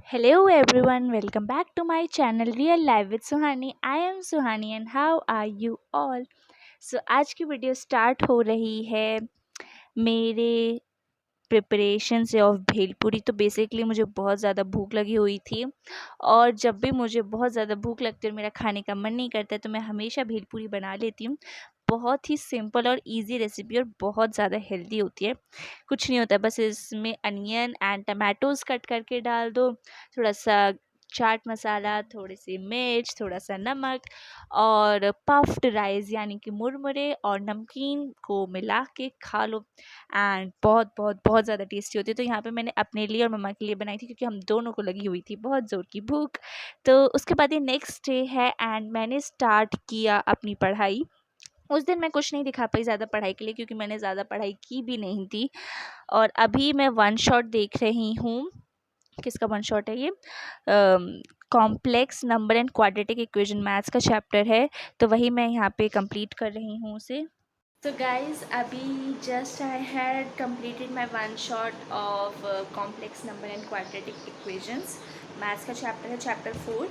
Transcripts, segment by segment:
Hello everyone, welcome back to my channel Real Life with Suhani. I am Suhani and how are you all? So आज की video start हो रही है मेरे preparation से of bhelpuri. तो बेसिकली मुझे बहुत ज़्यादा भूख लगी हुई थी और जब भी मुझे बहुत ज़्यादा भूख लगती है और मेरा खाने का मन नहीं करता है तो मैं हमेशा भेलपूरी बना लेती हूँ। बहुत ही सिंपल और इजी रेसिपी और बहुत ज़्यादा हेल्दी होती है। कुछ नहीं होता है, बस इसमें अनियन एंड टमाटोज़ कट करके डाल दो, थोड़ा सा चाट मसाला, थोड़ी सी मिर्च, थोड़ा सा नमक और पफ्ड राइस यानी कि मुरमुरे और नमकीन को मिला के खा लो एंड बहुत बहुत बहुत ज़्यादा टेस्टी होती है। तो यहाँ पे मैंने अपने लिए और मम्मा के लिए बनाई थी क्योंकि हम दोनों को लगी हुई थी बहुत ज़ोर की भूख। तो उसके बाद ये नेक्स्ट डे है एंड मैंने स्टार्ट किया अपनी पढ़ाई। उस दिन मैं कुछ नहीं दिखा पाई ज़्यादा पढ़ाई के लिए क्योंकि मैंने ज़्यादा पढ़ाई की भी नहीं थी। और अभी मैं वन शॉट देख रही हूँ। किसका वन शॉट है ये? Complex number and quadratic equation maths का चैप्टर है, तो वही मैं यहाँ पे कंप्लीट कर रही हूँ उसे। तो गाइज अभी just I had completed my one shot of complex number and quadratic equations. Maths का चैप्टर है चैप्टर 4।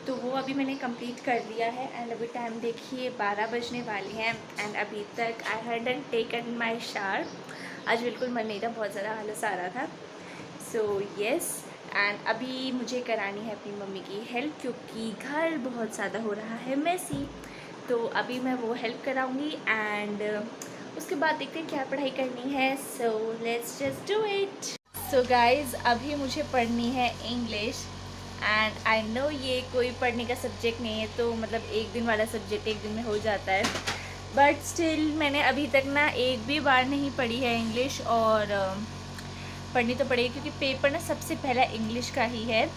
तो वो अभी मैंने कंप्लीट कर लिया है एंड अभी टाइम देखिए 12 बजने वाली हैं एंड अभी तक I hadn't taken my shower. आज बिल्कुल मन नहीं था, बहुत ज़्यादा आलस आ रहा था। सो येस, एंड अभी मुझे करानी है अपनी मम्मी की हेल्प क्योंकि घर बहुत ज़्यादा हो रहा है मेसी। तो अभी मैं वो हेल्प कराऊंगी एंड उसके बाद देखते हैं क्या पढ़ाई करनी है। So let's just do it. So guys अभी मुझे पढ़नी है इंग्लिश एंड आई नो ये कोई पढ़ने का सब्जेक्ट नहीं है, तो मतलब एक दिन वाला सब्जेक्ट एक दिन में हो जाता है, बट स्टिल मैंने अभी तक ना एक भी बार नहीं पढ़ी है इंग्लिश और पढ़नी तो पड़ेगी क्योंकि पेपर ना सबसे पहला इंग्लिश का ही है।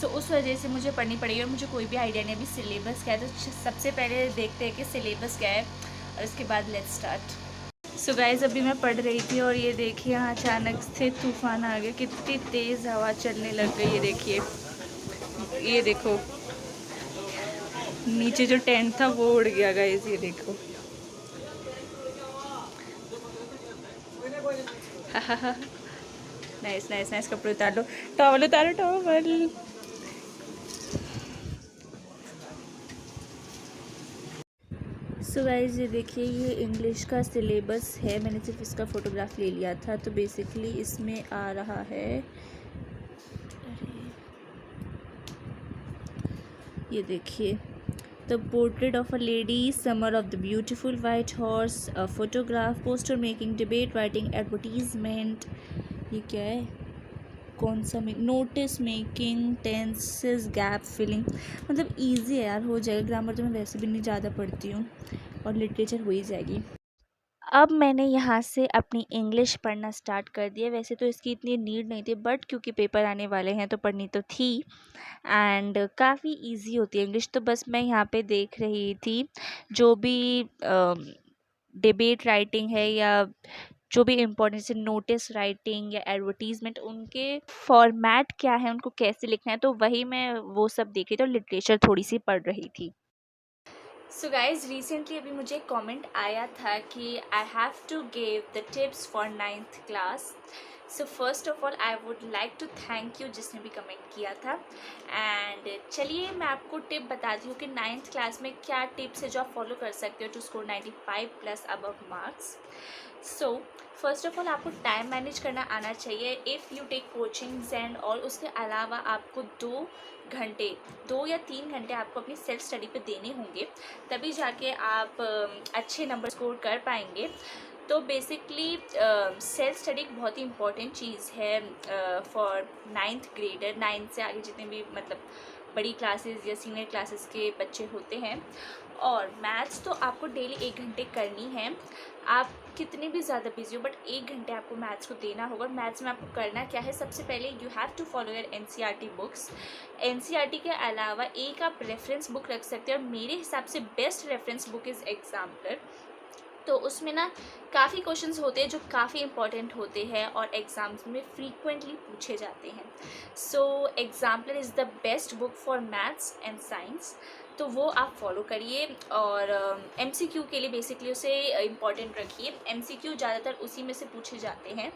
सो उस वजह से मुझे पढ़नी पड़ेगी और मुझे कोई भी आइडिया नहीं अभी सिलेबस क्या है। तो सबसे पहले देखते हैं कि सिलेबस क्या है और उसके बाद लेट्स स्टार्ट। सो गाइज अभी मैं पढ़ रही थी और ये देखिए यहाँ अचानक से तूफान आ गया, कितनी तेज़ हवा चलने लग गई। ये देखिए, ये देखो नीचे जो टेंट था वो उड़ गया गाइज, ये देखो। नाइस नाइस नाइस, कपड़े उतार लो, टॉवल उतारो, टॉवल। सो गाइस ये देखिए, ये इंग्लिश का सिलेबस है, मैंने सिर्फ इसका फ़ोटोग्राफ ले लिया था। तो बेसिकली इसमें आ रहा है, ये देखिए, the portrait of a lady, summer of the beautiful white horse, a photograph, poster making, debate writing, advertisement. ये क्या है? कौन सा notice making, tenses, gap filling. मतलब इजी है यार, हो जाएगा। ग्रामर तो मैं वैसे भी नहीं ज़्यादा पढ़ती हूँ और लिटरेचर हो ही जाएगी। अब मैंने यहाँ से अपनी इंग्लिश पढ़ना स्टार्ट कर दिया। वैसे तो इसकी इतनी नीड नहीं थी, बट क्योंकि पेपर आने वाले हैं तो पढ़नी तो थी एंड काफ़ी इजी होती है इंग्लिश। तो बस मैं यहाँ पे देख रही थी जो भी डिबेट राइटिंग है या जो भी इम्पोर्टेंट से नोटिस राइटिंग या एडवर्टीजमेंट, उनके फॉर्मेट क्या है, उनको कैसे लिखना है, तो वही मैं वो सब देख रही थी और लिटरेचर थोड़ी सी पढ़ रही थी। सो गाइज रिसेंटली अभी मुझे कमेंट आया था कि I have to give the tips for 9th class. So first of all I would like to thank you जिसने भी कमेंट किया था। एंड चलिए मैं आपको टिप बताती हूँ कि 9th क्लास में क्या टिप्स है जो आप फॉलो कर सकते हो to score 95 plus above marks. So first of all आपको टाइम मैनेज करना आना चाहिए if you take coachings and और उसके अलावा आपको 2 घंटे 2 या 3 घंटे आपको अपनी सेल्फ स्टडी पे देने होंगे, तभी जाके आप अच्छे नंबर स्कोर कर पाएंगे। तो बेसिकली सेल्फ स्टडी एक बहुत ही इम्पॉर्टेंट चीज़ है फॉर 9th ग्रेडर, 9th से आगे जितने भी मतलब बड़ी क्लासेस या सीनियर क्लासेस के बच्चे होते हैं। और मैथ्स तो आपको डेली 1 घंटे करनी है। आप कितने भी ज़्यादा बिजी हो बट 1 घंटे आपको मैथ्स को देना होगा। और मैथ्स में आपको करना क्या है, सबसे पहले you have to follow your NCERT books. NCERT के अलावा एक आप रेफरेंस बुक रख सकते हैं और मेरे हिसाब से best reference book is exemplar. तो उसमें ना काफ़ी क्वेश्चंस होते हैं जो काफ़ी इंपॉर्टेंट होते हैं और एग्ज़ाम्स में फ्रीक्वेंटली पूछे जाते हैं। So exemplar is the best book for maths and science, तो वो आप फॉलो करिए। और एमसीक्यू के लिए बेसिकली उसे इम्पॉर्टेंट रखिए, एमसीक्यू ज़्यादातर उसी में से पूछे जाते हैं।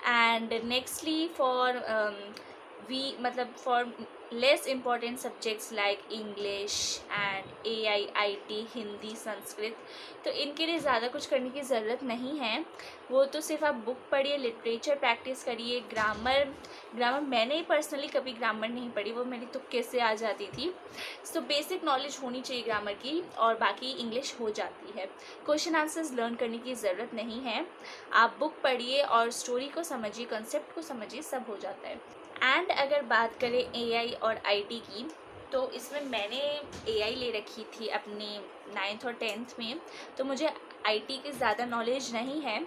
एंड नेक्स्टली फॉर वी मतलब for less important subjects like English and AIIT, Hindi, Sanskrit, तो इनके लिए ज़्यादा कुछ करने की ज़रूरत नहीं है। वो तो सिर्फ आप बुक पढ़िए, लिटरेचर प्रैक्टिस करिए। ग्रामर मैंने पर्सनली कभी ग्रामर नहीं पढ़ी, वो मेरी तुक्के से आ जाती थी। सो बेसिक नॉलेज होनी चाहिए ग्रामर की, और बाकी इंग्लिश हो जाती है। क्वेश्चन आंसर्स लर्न करने की ज़रूरत नहीं है, आप बुक पढ़िए और स्टोरी को समझिए, कंसेप्ट को समझिए, सब हो जाता है। एंड अगर बात करें AI और IT की, तो इसमें मैंने AI ले रखी थी अपने 9th और 10th में, तो मुझे IT की ज़्यादा नॉलेज नहीं है।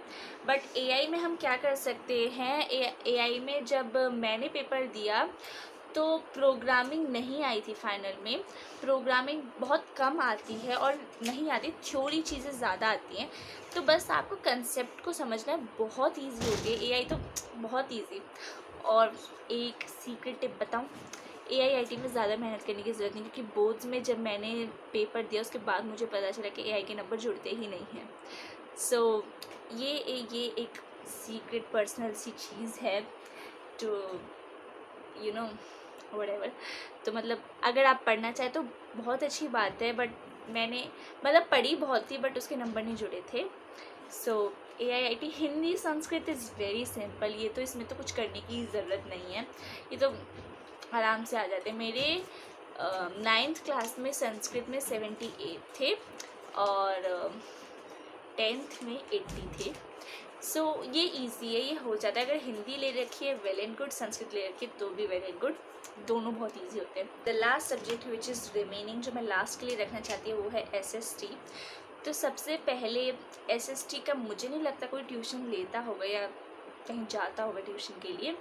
बट AI में हम क्या कर सकते हैं, AI में जब मैंने पेपर दिया तो प्रोग्रामिंग नहीं आई थी फाइनल में। प्रोग्रामिंग बहुत कम आती है और नहीं आती, थ्योरी चीज़ें ज़्यादा आती हैं। तो बस आपको कंसेप्ट को समझना है, बहुत ईजी हो गया AI तो, बहुत ईजी। और एक सीक्रेट टिप बताऊं, AIIT में ज़्यादा मेहनत करने की ज़रूरत नहीं, क्योंकि बोर्ड्स में जब मैंने पेपर दिया उसके बाद मुझे पता चला कि AI के नंबर जुड़ते ही नहीं हैं। सो ये एक सीक्रेट पर्सनल सी चीज़ है, टू यू नो व्हाटएवर। तो मतलब अगर आप पढ़ना चाहें तो बहुत अच्छी बात है, बट मैंने मतलब पढ़ी बहुत थी, बट उसके नंबर नहीं जुड़े थे। सो AIIT Hindi Sanskrit is very simple, ये तो इसमें तो कुछ करने की ज़रूरत नहीं है, ये तो आराम से आ जाते हैं। मेरे 9th क्लास में संस्कृत में 78 थे और 10th में 80 थे। सो ये इजी है, ये हो जाता है। अगर हिंदी ले रखी है वेल एंड गुड, संस्कृत ले रखी है तो भी वेल एंड गुड, दोनों बहुत इजी होते हैं। The last subject which is remaining, जो मैं लास्ट के लिए रखना चाहती हूँ, वो है SST। तो सबसे पहले SST का मुझे नहीं लगता कोई ट्यूशन लेता होगा या कहीं जाता होगा ट्यूशन के लिए।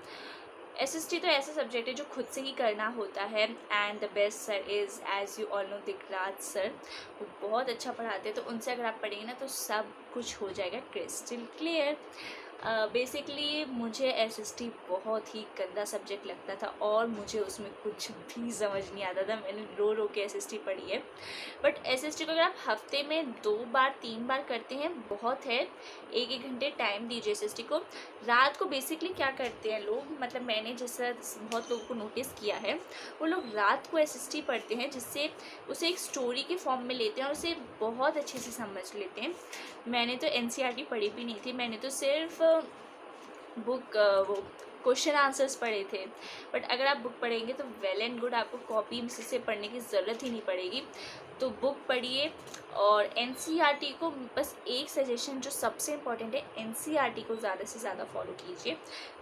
SST तो ऐसा सब्जेक्ट है जो खुद से ही करना होता है। And the best sir is, as you all know, Dikhraj sir. वो बहुत अच्छा पढ़ाते हैं, तो उनसे अगर आप पढ़ेंगे ना तो सब कुछ हो जाएगा क्रिस्टल क्लियर। बेसिकली मुझे SST बहुत ही गंदा सब्जेक्ट लगता था और मुझे उसमें कुछ भी समझ नहीं आता था। मैंने रो रो के SST पढ़ी है। बट SST को अगर आप हफ्ते में 2 बार 3 बार करते हैं बहुत है। 1-1 घंटे टाइम दीजिए SST को। रात को बेसिकली क्या करते हैं लोग, मतलब मैंने जैसा बहुत लोगों को नोटिस किया है, वो लोग रात को SST पढ़ते हैं, जिससे उसे एक स्टोरी के फॉर्म में लेते हैं और उसे बहुत अच्छे से समझ लेते हैं। मैंने तो NCERT पढ़ी भी नहीं थी, मैंने तो सिर्फ बुक वो क्वेश्चन आंसर्स पढ़े थे। बट अगर आप बुक पढ़ेंगे तो वेल एंड गुड, आपको कॉपी से पढ़ने की ज़रूरत ही नहीं पड़ेगी। तो बुक पढ़िए। और NCERT को बस एक सजेशन जो सबसे इम्पॉर्टेंट है, NCERT को ज़्यादा से ज़्यादा फॉलो कीजिए,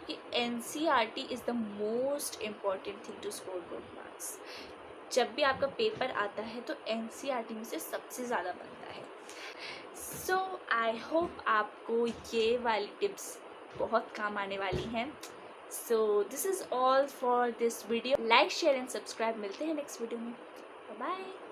क्योंकि NCERT is the most important thing to score good marks. जब भी आपका पेपर आता है तो NCERT में से सबसे ज़्यादा बनता है। सो आई होप आपको ये वाली टिप्स बहुत काम आने वाली हैं। So this is all for this video. Like, share and subscribe. मिलते हैं नेक्स्ट वीडियो में। Bye bye.